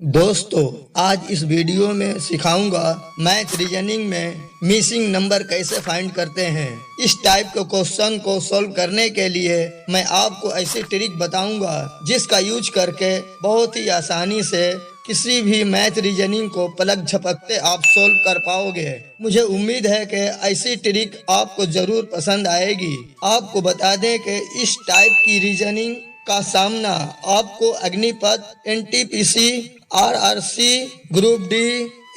दोस्तों, आज इस वीडियो में सिखाऊंगा मैथ रीजनिंग में मिसिंग नंबर कैसे फाइंड करते हैं। इस टाइप के क्वेश्चन को सॉल्व करने के लिए मैं आपको ऐसी ट्रिक बताऊंगा जिसका यूज करके बहुत ही आसानी से किसी भी मैथ रीजनिंग को पलक झपकते आप सॉल्व कर पाओगे। मुझे उम्मीद है कि ऐसी ट्रिक आपको जरूर पसंद आएगी। आपको बता दें कि इस टाइप की रीजनिंग का सामना आपको Agnipath, NTPC, RRC, group D,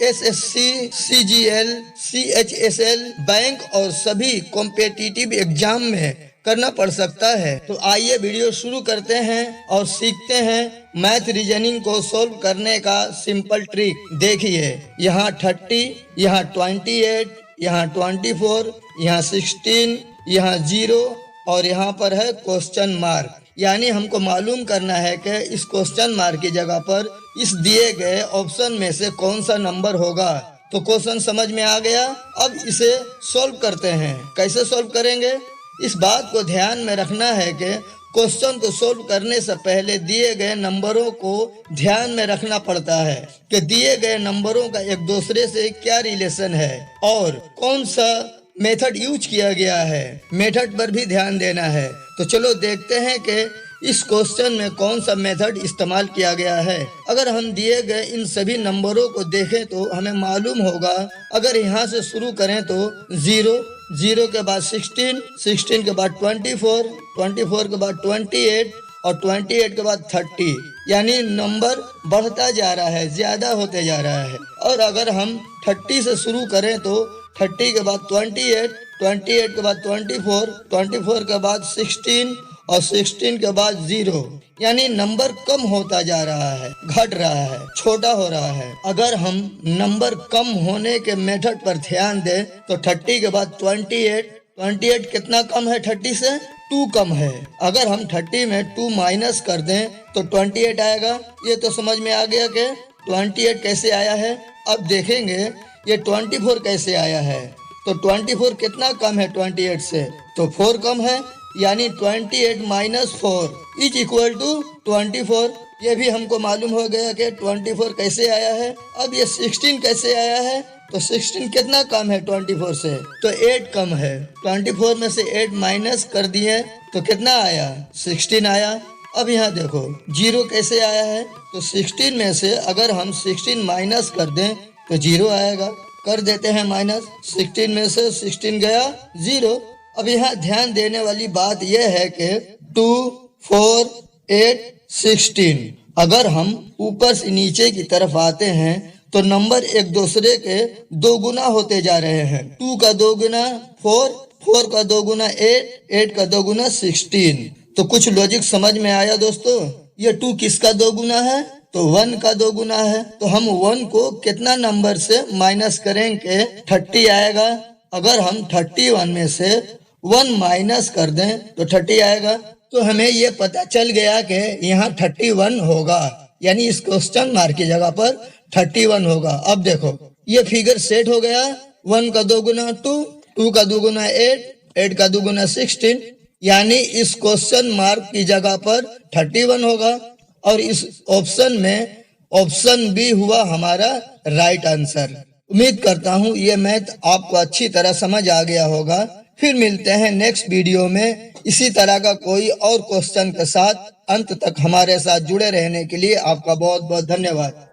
SSC, CGL, CHSL, bank और सभी कॉम्पिटिटिव एग्जाम में करना पड़ सकता है। तो आइए वीडियो शुरू करते हैं और सीखते हैं मैथ रीजनिंग को सॉल्व करने का सिंपल ट्रिक। देखिए, यहाँ 30, यहाँ 28, यहाँ 24, यहाँ 16, यहाँ 0 और यहाँ पर है क्वेश्चन मार्क। यानी हमको मालूम करना है कि इस क्वेश्चन मार्क की जगह पर इस दिए गए ऑप्शन में से कौन सा नंबर होगा। तो क्वेश्चन समझ में आ गया। अब इसे सॉल्व करते हैं। कैसे सॉल्व करेंगे, इस बात को ध्यान में रखना है कि क्वेश्चन को सॉल्व करने से पहले दिए गए नंबरों को ध्यान में रखना पड़ता है कि दिए गए नंबरों का एक दूसरे से क्या रिलेशन है और कौन सा मेथड यूज किया गया है। मेथड पर भी ध्यान देना है। तो चलो देखते हैं कि इस क्वेश्चन में कौन सा मेथड इस्तेमाल किया गया है। अगर हम दिए गए इन सभी नंबरों को देखें तो हमें मालूम होगा, अगर यहाँ से शुरू करें तो 0, 0 के बाद 16, 16 के बाद 24, 24 के बाद 28 और 28 के बाद 30। यानी नंबर बढ़ता जा रहा है, ज्यादा होते जा रहा है। और अगर हम 30 से शुरू करें तो 30 के बाद 28, 28 के बाद 24, 24 के बाद 16 और 16 के बाद 0। यानी नंबर कम होता जा रहा है, घट रहा है, छोटा हो रहा है। अगर हम नंबर कम होने के मेथड पर ध्यान दें तो 30 के बाद 28, 28 कितना कम है 30 से? 2 कम है। अगर हम 30 में 2 माइनस कर दें तो 28 आएगा। ये तो समझ में आ गया कि 28 कैसे आया है। अब देखेंगे ये 24 कैसे आया है। तो 24 कितना कम है 28 से? तो 4 कम है। यानी 28 माइनस 4 इज इक्वल टू 24। ये भी हमको मालूम हो गया कि 24 कैसे आया है। अब ये 16 कैसे आया है? तो 16 कितना कम है 24 से? तो 8 कम है। 24 में से 8 माइनस कर दिए तो कितना आया? 16 आया। अब यहाँ देखो 0 कैसे आया है? तो 16 में से अगर हम 16 माइनस कर दें तो 0 आएगा। कर देते हैं माइनस। 16 में से 16 गया 0। अब यहाँ ध्यान देने वाली बात यह है कि 2, 4, 8, 16 अगर हम ऊपर से नीचे की तरफ आते हैं तो नंबर एक दूसरे के 2 गुना होते जा रहे हैं। 2 का 2 गुना 4, 4 का 2 गुना 8, 8 का 2 गुना 16। तो कुछ लॉजिक समझ में आया दोस्तों? ये 2 किसका 2 गुना है? तो 1 का 2 गुना है। तो हम 1 को कितना नंबर से माइनस करेंगे? 30 आएगा। अगर हम 31 में से 1 माइनस कर दें तो 30 आएगा। तो हमें ये पता चल गया कि यहाँ 31 होगा। यानी इस क्वेश्चन मार्क की जगह पर 31 होगा। अब देखो ये फिगर सेट हो गया। 1 का 2 गुना 2, 2 का 2 गुना 8, 8 का 2 गुना 16। यानी इस क्वेश्चन मार्क की जगह पर 31 होगा। और इस ऑप्शन में ऑप्शन बी हुआ हमारा राइट आंसर। उम्मीद करता हूँ ये मैथ आपको अच्छी तरह समझ आ गया होगा। फिर मिलते हैं नेक्स्ट वीडियो में इसी तरह का कोई और क्वेश्चन के साथ। अंत तक हमारे साथ जुड़े रहने के लिए आपका बहुत बहुत धन्यवाद।